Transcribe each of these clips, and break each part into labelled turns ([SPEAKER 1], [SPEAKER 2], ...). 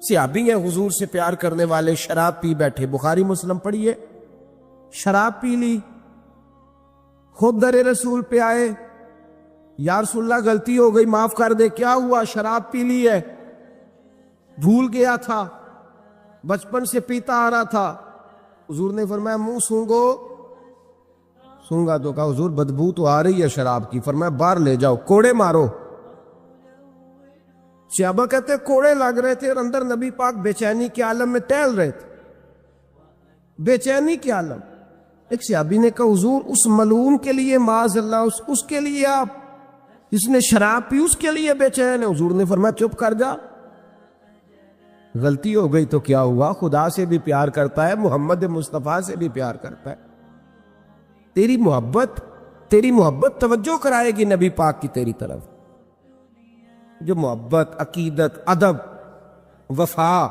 [SPEAKER 1] صحابی ہیں حضور سے پیار کرنے والے، شراب پی بیٹھے، بخاری مسلم پڑھیے، شراب پی لی، خود در رسول پہ آئے، یا رسول اللہ غلطی ہو گئی معاف کر دے۔ کیا ہوا؟ شراب پی لی ہے، بھول گیا تھا، بچپن سے پیتا آ رہا تھا۔ حضور نے فرمایا منہ سونگو۔ سونگا تو کہا حضور بدبو تو آ رہی ہے شراب کی۔ فرمایا باہر لے جاؤ، کوڑے مارو۔ صحابہ کہتے کوڑے لگ رہے تھے اور اندر نبی پاک بے چینی کے عالم میں ٹہل رہے تھے، بے چینی کے عالم۔ ایک صحابی نے کہا حضور اس ملعون کے لیے معاذ اللہ، اس کے لیے آپ، جس نے شراب پی اس کے لیے بے چین ہے۔ حضور نے فرمایا چپ کر جا، غلطی ہو گئی تو کیا ہوا، خدا سے بھی پیار کرتا ہے، محمد مصطفیٰ سے بھی پیار کرتا ہے۔ تیری محبت توجہ کرائے گی نبی پاک کی تیری طرف۔ جو محبت، عقیدت، ادب، وفا،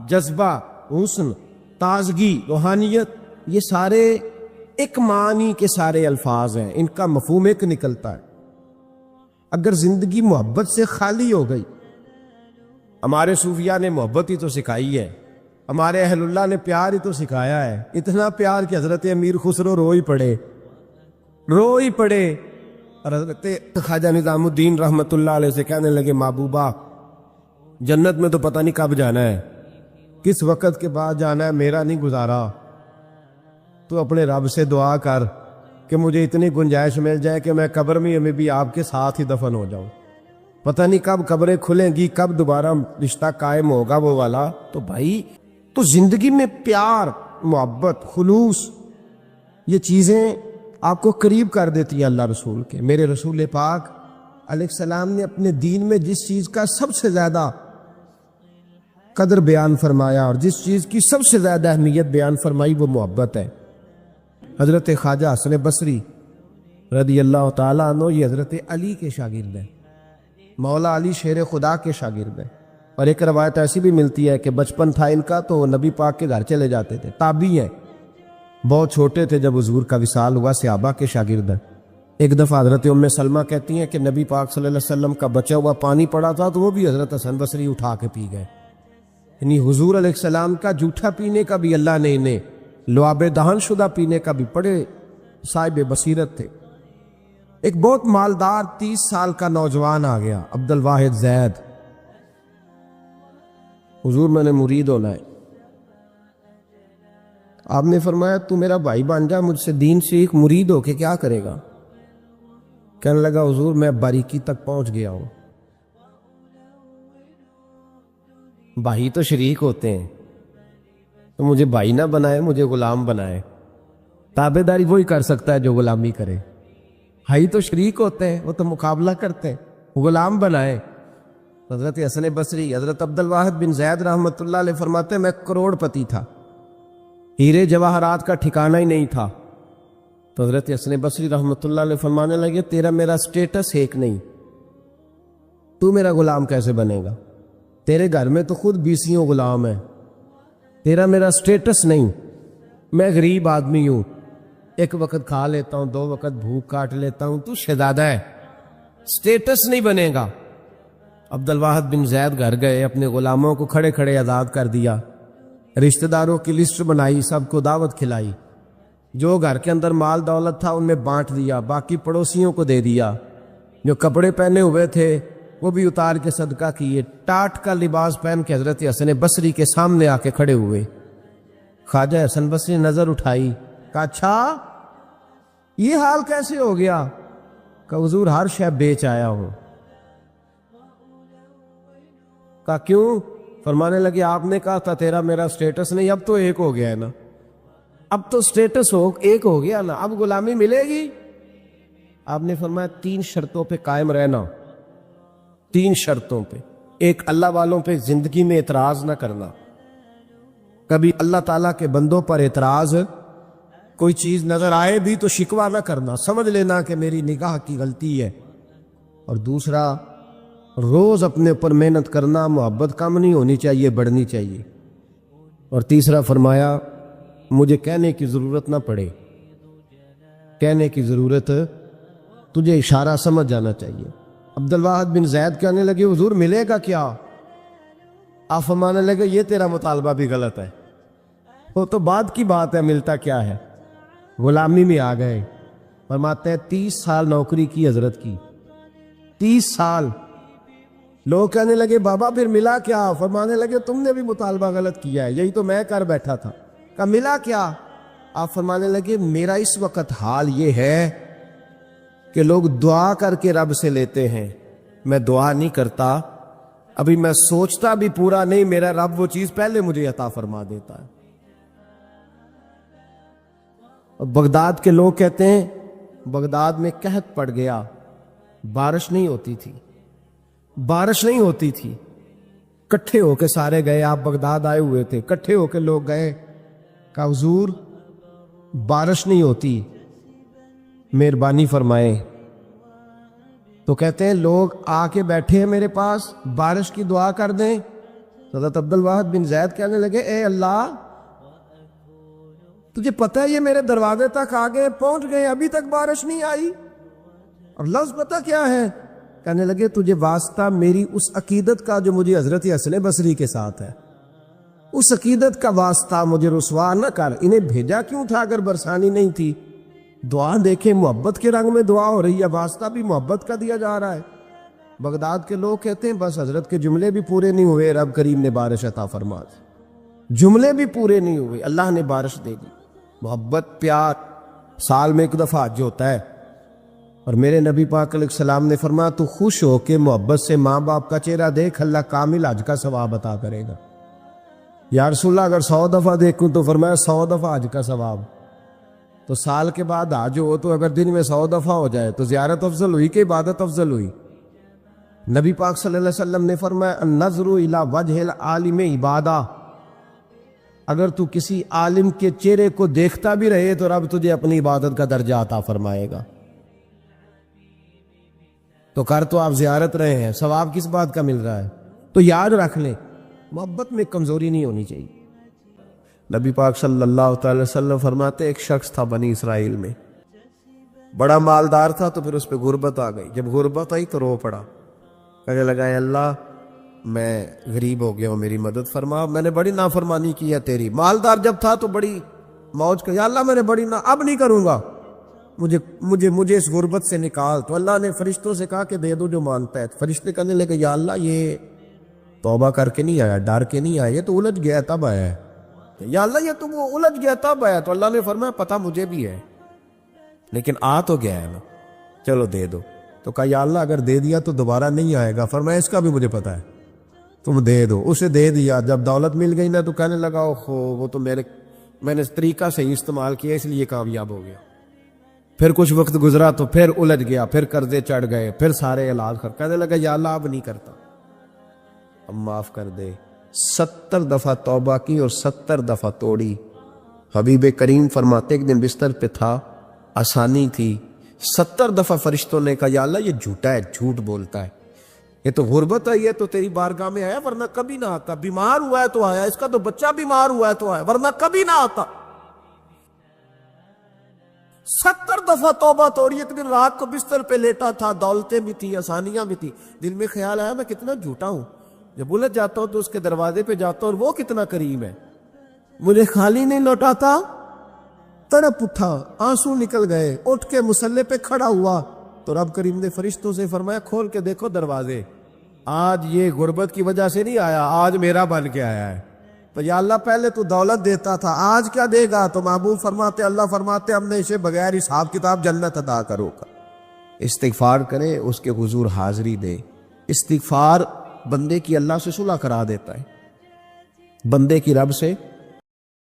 [SPEAKER 1] جذبہ، حسن، تازگی، روحانیت، یہ سارے ایک معنی کے سارے الفاظ ہیں، ان کا مفہوم ایک نکلتا ہے۔ اگر زندگی محبت سے خالی ہو گئی، ہمارے صوفیاء نے محبت ہی تو سکھائی ہے، ہمارے اہل اللہ نے پیار ہی تو سکھایا ہے، اتنا پیار کہ حضرت امیر خسرو رو ہی پڑے اور حضرت خواجہ نظام الدین رحمت اللہ علیہ سے کہنے لگے محبوبہ جنت میں تو پتہ نہیں کب جانا ہے، کس وقت کے بعد جانا ہے، میرا نہیں گزارا، تو اپنے رب سے دعا کر کہ مجھے اتنی گنجائش مل جائے کہ میں قبر میں بھی آپ کے ساتھ ہی دفن ہو جاؤں، پتہ نہیں کب قبریں کھلیں گی، کب دوبارہ رشتہ قائم ہوگا وہ والا۔ تو بھائی تو زندگی میں پیار، محبت، خلوص، یہ چیزیں آپ کو قریب کر دیتی ہیں اللہ رسول کے۔ میرے رسول پاک علیہ السلام نے اپنے دین میں جس چیز کا سب سے زیادہ قدر بیان فرمایا اور جس چیز کی سب سے زیادہ اہمیت بیان فرمائی وہ محبت ہے۔ حضرت خواجہ حسن بصری رضی اللہ تعالیٰ عنہ یہ حضرت علی کے شاگرد ہیں، مولا علی شیر خدا کے شاگرد ہیں، اور ایک روایت ایسی بھی ملتی ہے کہ بچپن تھا ان کا تو نبی پاک کے گھر چلے جاتے تھے، تابعی ہیں، بہت چھوٹے تھے جب حضور کا وصال ہوا، صحابہ کے شاگرد ہیں۔ ایک دفعہ حضرت ام سلمہ کہتی ہیں کہ نبی پاک صلی اللہ علیہ وسلم کا بچا ہوا پانی پڑا تھا تو وہ بھی حضرت حسن بصری اٹھا کے پی گئے، یعنی حضور علیہ السلام کا جھوٹا پینے کا بھی اللہ نے انہیں، لعاب دہن شدہ پینے کا بھی بڑے صاحب بصیرت تھے۔ ایک بہت مالدار 30 سال کا نوجوان آ گیا، عبد الواحد زید، حضور میں نے مرید ہونا ہے۔ آپ نے فرمایا تو میرا بھائی بن جا، مجھ سے دین سیکھ، مرید ہو کے کیا کرے گا؟ کہنے لگا حضور میں باریکی تک پہنچ گیا ہوں۔ بھائی تو شریک ہوتے ہیں، تو مجھے بھائی نہ بنائے، مجھے غلام بنائے۔ تابع داری وہی کر سکتا ہے جو غلامی کرے، بھائی تو شریک ہوتے ہیں، وہ تو مقابلہ کرتے ہیں، غلام بنائے۔ حضرت حسن بصری، حضرت عبد الواحد بن زید رحمۃ اللہ علیہ فرماتے ہیں میں کروڑ پتی تھا، ہیرے جواہرات کا ٹھکانہ ہی نہیں تھا۔ تو حضرت حسن بصری رحمۃ اللہ علیہ فرمانے لگے تیرا میرا سٹیٹس ایک نہیں، تو میرا غلام کیسے بنے گا؟ تیرے گھر میں تو خود 20 غلام ہیں، تیرا میرا سٹیٹس نہیں، میں غریب آدمی ہوں، ایک وقت کھا لیتا ہوں، 2 وقت بھوک کاٹ لیتا ہوں، تو شہزادہ ہے، سٹیٹس نہیں بنے گا۔ عبد الواحد بن زید گھر گئے، اپنے غلاموں کو کھڑے کھڑے آزاد کر دیا، رشتہ داروں کی لسٹ بنائی، سب کو دعوت کھلائی، جو گھر کے اندر مال دولت تھا ان میں بانٹ دیا، باقی پڑوسیوں کو دے دیا، جو کپڑے پہنے ہوئے تھے وہ بھی اتار کے صدقہ کیے، ٹاٹ کا لباس پہن کے حضرت حسن بصری کے سامنے آ کے کھڑے ہوئے۔ خواجہ حسن بصری نے نظر اٹھائی، کہا اچھا یہ حال کیسے ہو گیا؟ کہا حضور ہر شے بیچ آیا ہوں۔ کہا کیوں؟ فرمانے لگے آپ نے کہا تھا تیرا میرا سٹیٹس نہیں، اب تو ایک ہو گیا ہے نا، اب تو سٹیٹس ایک ہو گیا نا، اب غلامی ملے گی۔ آپ نے فرمایا 3 شرطوں پہ قائم رہنا، 3 شرطوں پہ۔ ایک، اللہ والوں پہ زندگی میں اعتراض نہ کرنا، کبھی اللہ تعالیٰ کے بندوں پر اعتراض، کوئی چیز نظر آئے بھی تو شکوہ نہ کرنا، سمجھ لینا کہ میری نگاہ کی غلطی ہے۔ اور دوسرا، روز اپنے اوپر محنت کرنا، محبت کم نہیں ہونی چاہیے، بڑھنی چاہیے۔ اور تیسرا فرمایا مجھے کہنے کی ضرورت نہ پڑے، کہنے کی ضرورت، تجھے اشارہ سمجھ جانا چاہیے۔ عبد الواحد بن زید کہنے لگے حضور ملے گا کیا؟ آپ فرمانے لگے یہ تیرا مطالبہ بھی غلط ہے، وہ تو بعد کی بات ہے، ملتا کیا ہے؟ غلامی میں آ گئے۔ فرماتے ہیں 30 سال نوکری کی حضرت کی، 30 سال۔ لوگ کہنے لگے بابا پھر ملا کیا؟ فرمانے لگے تم نے بھی مطالبہ غلط کیا ہے، یہی تو میں کر بیٹھا تھا۔ کہا ملا کیا؟ آپ فرمانے لگے میرا اس وقت حال یہ ہے کہ لوگ دعا کر کے رب سے لیتے ہیں، میں دعا نہیں کرتا، ابھی میں سوچتا بھی پورا نہیں، میرا رب وہ چیز پہلے مجھے عطا فرما دیتا ہے۔ اور بغداد کے لوگ کہتے ہیں بغداد میں قحط پڑ گیا، بارش نہیں ہوتی تھی، بارش نہیں ہوتی تھی۔ کٹھے ہو کے سارے گئے، آپ بغداد آئے ہوئے تھے، کٹھے ہو کے لوگ گئے، کہا حضور بارش نہیں ہوتی، مہربانی فرمائے۔ تو کہتے ہیں لوگ آ کے بیٹھے ہیں میرے پاس، بارش کی دعا کر دیں۔ حضرت عبد الواحد بن زید کہنے لگے اے اللہ، تجھے پتہ ہے یہ میرے دروازے تک آگے پہنچ گئے، ابھی تک بارش نہیں آئی، اور لفظ پتہ کیا ہے؟ کہنے لگے تجھے واسطہ میری اس عقیدت کا جو مجھے حضرت حسن بصری کے ساتھ ہے، اس عقیدت کا واسطہ مجھے رسوا نہ کر۔ انہیں بھیجا کیوں تھا اگر برسانی نہیں تھی؟ دعا دیکھیں محبت کے رنگ میں دعا ہو رہی ہے، واسطہ بھی محبت کا دیا جا رہا ہے۔ بغداد کے لوگ کہتے ہیں بس حضرت کے جملے بھی پورے نہیں ہوئے، رب کریم نے بارش عطا فرما دی، جملے بھی پورے نہیں ہوئے، اللہ نے بارش دے دی۔ محبت پیار سال میں ایک دفعہ حج ہوتا ہے، اور میرے نبی پاک علیہ السلام نے فرمایا تو خوش ہو کے محبت سے ماں باپ کا چہرہ دیکھ، اللہ کامل حج کا ثواب عطا کرے گا۔ یا رسول اللہ اگر 100 دفعہ دیکھوں تو فرمایا 100 دفعہ حج کا ثواب۔ تو سال کے بعد حج ہو تو اگر دن میں 100 دفعہ ہو جائے تو زیارت افضل ہوئی کہ عبادت افضل ہوئی؟ نبی پاک صلی اللہ علیہ وسلم نے فرمایا النظر الی وجہ العالم عبادہ، اگر تو کسی عالم کے چہرے کو دیکھتا بھی رہے تو رب تجھے اپنی عبادت کا درجہ عطا فرمائے گا۔ تو کر تو آپ زیارت رہے ہیں، ثواب کس بات کا مل رہا ہے؟ تو یاد رکھ لیں محبت میں کمزوری نہیں ہونی چاہیے۔ نبی پاک صلی اللہ تعالی وسلم فرماتے ایک شخص تھا بنی اسرائیل میں، بڑا مالدار تھا، تو پھر اس پہ غربت آ گئی۔ جب غربت آئی تو رو پڑا، کہنے لگا اے اللہ میں غریب ہو گیا ہوں، میری مدد فرما، میں نے بڑی نافرمانی کی ہے تیری۔ مالدار جب تھا تو بڑی موج کا، یا اللہ میں نے بڑی اب نہیں کروں گا، مجھے اس غربت سے نکال۔ تو اللہ نے فرشتوں سے کہا کہ دے دو جو مانگتا ہے۔ فرشتے کہنے لگے یا اللہ یہ توبہ کر کے نہیں آیا، ڈر کے نہیں آیا، یہ تو الجھ گیا تب آیا ہے۔ یا اللہ یہ تو وہ الجھ گیا تب آیا۔ تو اللہ نے فرمایا پتہ مجھے بھی ہے، لیکن آ تو گیا ہے نا، چلو دے دو۔ تو کہا یا اللہ اگر دے دیا تو دوبارہ نہیں آئے گا۔ فرمایا اس کا بھی مجھے پتہ ہے، تم دے دو۔ اسے دے دیا، جب دولت مل گئی نا تو کہنے لگا اوہو وہ تو میں نے طریقہ صحیح استعمال کیا اس لیے کامیاب ہو گیا۔ پھر کچھ وقت گزرا تو پھر الجھ گیا، پھر قرضے چڑھ گئے، پھر سارے علاج کر، کہنے لگا یا اللہ اب نہیں کرتا، اب معاف کر دے۔ 70 دفعہ توبہ کی اور 70 دفعہ توڑی۔ حبیب کریم فرماتے ایک دن بستر پہ تھا، آسانی تھی، 70 دفعہ فرشتوں نے کہا یا اللہ یہ جھوٹا ہے، جھوٹ بولتا ہے، یہ تو غربت ہے، یہ تو تیری بارگاہ میں آیا ورنہ کبھی نہ آتا، بیمار ہوا ہے تو آیا، اس کا تو بچہ بیمار ہوا ہے تو آیا ورنہ کبھی نہ آتا۔ 70 دفعہ توبہ توڑی۔ ایک دن رات کو بستر پہ لیٹا تھا، دولتیں بھی تھی، آسانیاں بھی تھی، دل میں خیال آیا میں کتنا جھوٹا ہوں، جب الجھ جاتا ہوں تو اس کے دروازے پہ جاتا ہوں اور وہ کتنا کریم ہے، مجھے خالی نہیں لوٹاتا۔ تڑپ اٹھا، آنسو نکل گئے، اٹھ کے مصلے پہ کھڑا ہوا تو رب کریم نے فرشتوں سے فرمایا کھول کے دیکھو دروازے، آج یہ غربت کی وجہ سے نہیں آیا، آج میرا بن کے آیا ہے۔ تو یا اللہ پہلے تو دولت دیتا تھا، آج کیا دے گا؟ تو محبوب فرماتے اللہ فرماتے ہم نے اسے بغیر حساب کتاب جنت عطا کرو گا۔ استغفار کرے، اس کے حضور حاضری دے۔ استغفار بندے کی اللہ سے صلح کرا دیتا ہے، بندے کی رب سے